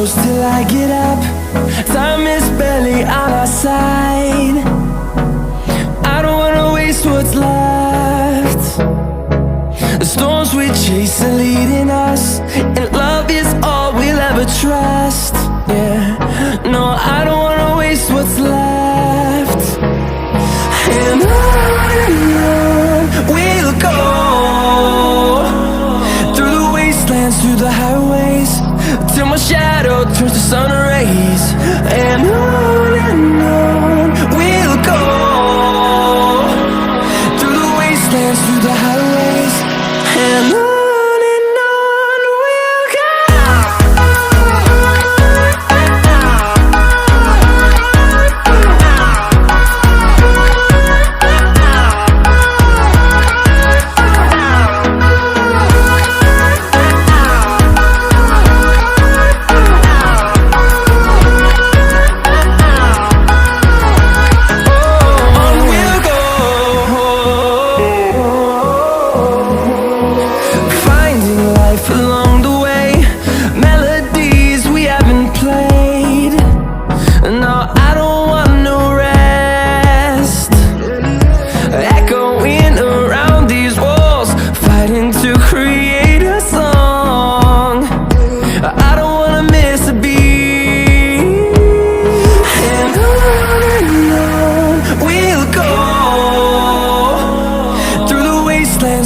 close till I get up. Time is barely on our side. I don't wanna waste what's left. The storms we chase are leading us, and love is all we'll ever trust. Yeah, no, I don't wanna waste what's left. And on we'll go, through the wastelands, through the highways, till my shadow turns to sun rays. And on we'll go, through the wastelands, through the highways, and on we'll go.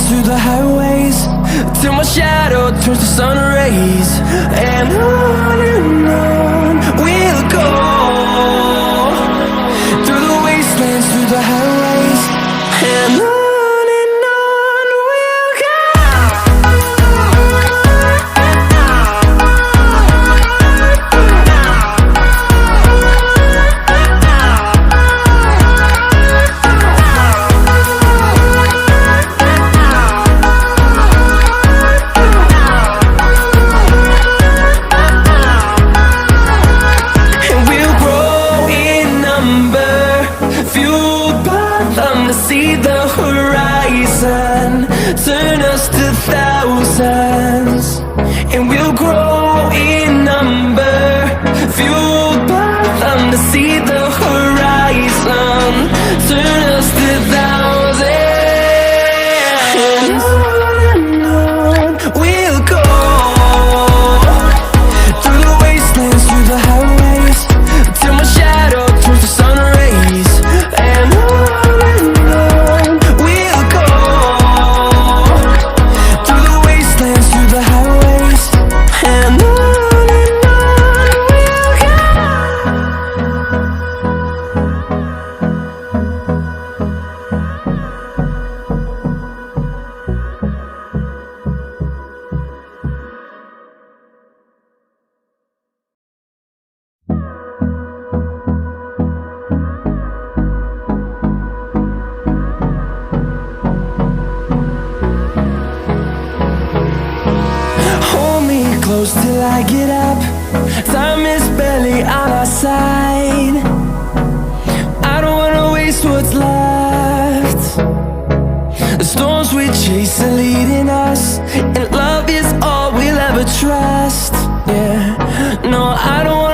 Through the highways, till my shadow turns to sun rays. And on we'll go, through the wastelands, through the highways, and on we'll go. See the horizon, turn us to thousands, and we'll grow in number, fueled by them. To see the horizon, turn us to thousands, and on we'll go, through the wastelands, through the highways, till my shadow turns to sun rays. And close till I get up. Time is barely on our side. I don't wanna waste what's left. The storms we chase are leading us, and love is all we'll ever trust. Yeah, no, I don't